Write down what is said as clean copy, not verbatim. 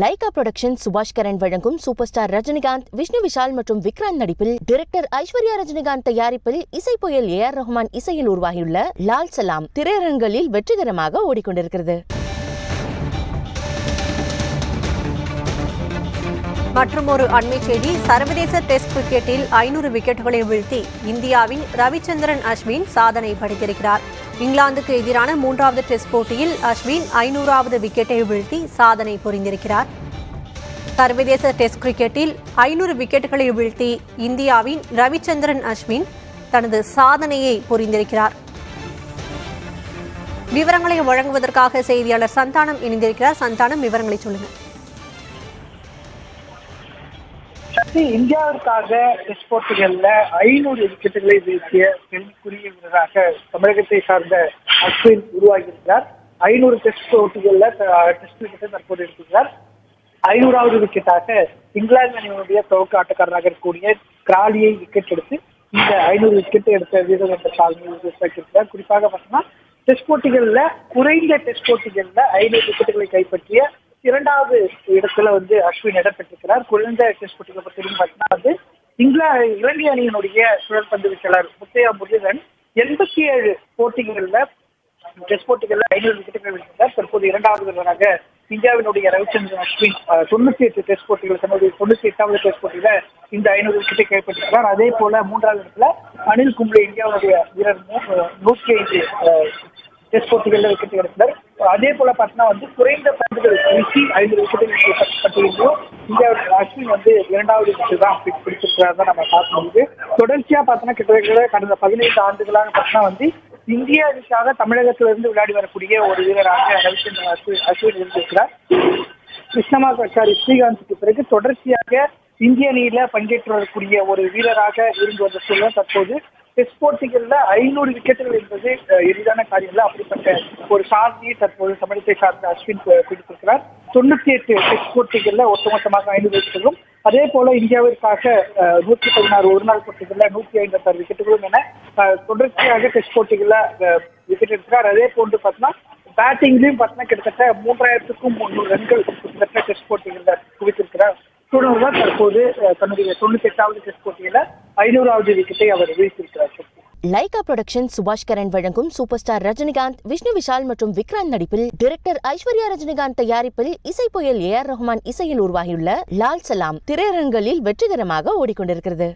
Lyca production சுபாஷ் கரன் வழங்கும் super star Rajinikanth, Vishnu Vishal மற்றும் விக்ராந்த் நடிப்பில் டைரக்டர் ஐஸ்வர்யா ரஜினிகாந்த் தயாரிப்பில் இசை புயல் ஏஆர் ரஹ்மான் இசையில் உருவாகியுள்ள லால் சலாம் திரையரங்குகளில் வெற்றிகரமாக ஓடிக்கொண்டிருக்கிறது. மற்றும் ஒரு அண்மை செய்தி, சர்வதேச டெஸ்ட் கிரிக்கெட்டில் 500 விக்கெட்டுகளை வீழ்த்தி இந்தியாவின் ரவிச்சந்திரன் அஸ்வின் சாதனை படைத்திருக்கிறார். இங்கிலாந்துக்கு எதிரான 3வது டெஸ்ட் போட்டியில் அஸ்வின் 500வது விக்கெட்டை வீழ்த்தி சாதனை புரிந்திருக்கிறார். சர்வதேச டெஸ்ட் கிரிக்கெட்டில் 500 விக்கெட்டுகளை வீழ்த்தி இந்தியாவின் ரவிச்சந்திரன் அஸ்வின் தனது சாதனையை புரிந்திருக்கிறார். விவரங்களை வழங்குவதற்காக செய்தியாளர் சந்தானம் இணைந்திருக்கிறார். சந்தானம், விவரங்களை சொல்லுங்கள். இந்தியாவிற்காக டெஸ்ட் போட்டிகள்ல 500 விக்கெட்டுகளை வீழ்த்திய பெருமைக்குரிய வீரராக தமிழகத்தை சார்ந்த அஸ்வின் உருவாகியிருக்கிறார். 500 டெஸ்ட் போட்டிகள்ல டெஸ்ட் விக்கெட்டை தற்போது எடுத்துக்கிறார். 500வது விக்கெட்டாக இங்கிலாந்து அணியினுடைய துவக்க ஆட்டக்காரராக இருக்கக்கூடிய கிராலியை விக்கெட் எடுத்து இந்த 500 விக்கெட்டை எடுத்த வீரர் என்ற சாதனையை உருவாக்கியிருக்கிறார். குறிப்பாக பார்த்தோம்னா டெஸ்ட் போட்டிகள்ல குறைந்த டெஸ்ட் போட்டிகள்ல 500 விக்கெட்டுகளை கைப்பற்றிய 2வது இடத்துல அஸ்வின் இடம் பெற்றிருக்கிறார். குறைந்த டெஸ்ட் போட்டிகளை பற்றி பார்த்தீங்கன்னா இலங்கை அணியினுடைய சுழற்பந்து வீச்சாளர் முத்தையா முருகன் 87 போட்டிகள்ல டெஸ்ட் போட்டிகள்ல 500 விக்கெட்டுகள் வீழ்த்தினார். தற்போது 2வது வீரராக இந்தியாவினுடைய ரவிச்சந்திரன் அஸ்வின் 98 டெஸ்ட் போட்டிகள் தன்னுடைய 98வது டெஸ்ட் போட்டியில இந்த 500 விக்கெட்டை கைப்பற்றிருக்கிறார். அதே போல 3வது இடத்துல அனில் கும்ப்ளே இந்தியாவுடைய வீரர் 105 டெஸ்ட் போட்டிகள்ல விக்கெட் எடுத்தார். அதே போல பார்த்தீங்கன்னா குறைந்த பந்துகள் வீசி 500 விக்கெட்டுகள் பட்டியலையும் இந்தியாவுடைய அஸ்வின் 2வது விக்கெட் தான் பிடிச்சிருக்கிறார் தான் நம்ம பார்க்க முடியுது. தொடர்ச்சியா பார்த்தோன்னா கிட்டத்தட்ட கடந்த 15 ஆண்டுகளாக பார்த்தீங்கன்னா இந்திய அணிக்காக தமிழகத்திலிருந்து விளையாடி வரக்கூடிய ஒரு வீரராக ரவிச்சந்திரன் அஸ்வின் இருந்திருக்கிறார். கிருஷ்ணமா கச்சாரி ஸ்ரீகாந்துக்கு பிறகு தொடர்ச்சியாக இந்திய அணியில பங்கேற்று வரக்கூடிய ஒரு வீரராக இருந்து வந்த சூழல் தற்போது டெஸ்ட் போட்டிகள்ல 500 விக்கெட்டுகள் என்பது எளிதான காரியம் இல்லை. அப்படிப்பட்ட ஒரு சாதனையை தற்போது தமிழகத்தை சார்ந்த அஸ்வின் பிடித்திருக்கிறார். 98 டெஸ்ட் போட்டிகள்ல ஒட்டுமொத்தமாக 500 விக்கெட்டுகளும், அதே போல இந்தியாவிற்காக 116 ஒருநாள் போட்டிகள்ல 156 விக்கெட்டுகளும் என தொடர்ச்சியாக டெஸ்ட் போட்டிகள்ல விக்கெட் எடுக்கிறார். அதே போன்று பார்த்தீங்கன்னா பேட்டிங்லயும் பார்த்தீங்கன்னா கிட்டத்தட்ட 3300 ரன்கள் கிட்டத்தட்ட டெஸ்ட் போட்டிகள்ல குவித்திருக்கிறார். தொடர்ந்துதான் தற்போது தன்னுடைய 98வது டெஸ்ட் போட்டியில 500வது விக்கெட்டை அவர் வீழ்த்தியிருக்கிறார். லைகா புரொடக்ஷன் சுபாஷ் கரன் வழங்கும் சூப்பர் ஸ்டார் ரஜினிகாந்த், விஷ்ணு விஷால் மற்றும் விக்ராந்த் நடிப்பில் டைரக்டர் ஐஸ்வர்யா ரஜினிகாந்த் தயாரிப்பில் இசை புயல் ஏஆர் ரஹ்மான் இசையில் உருவாகியுள்ள லால் சலாம் திரையரங்குகளில் வெற்றிகரமாக ஓடிக்கொண்டிருக்கிறது.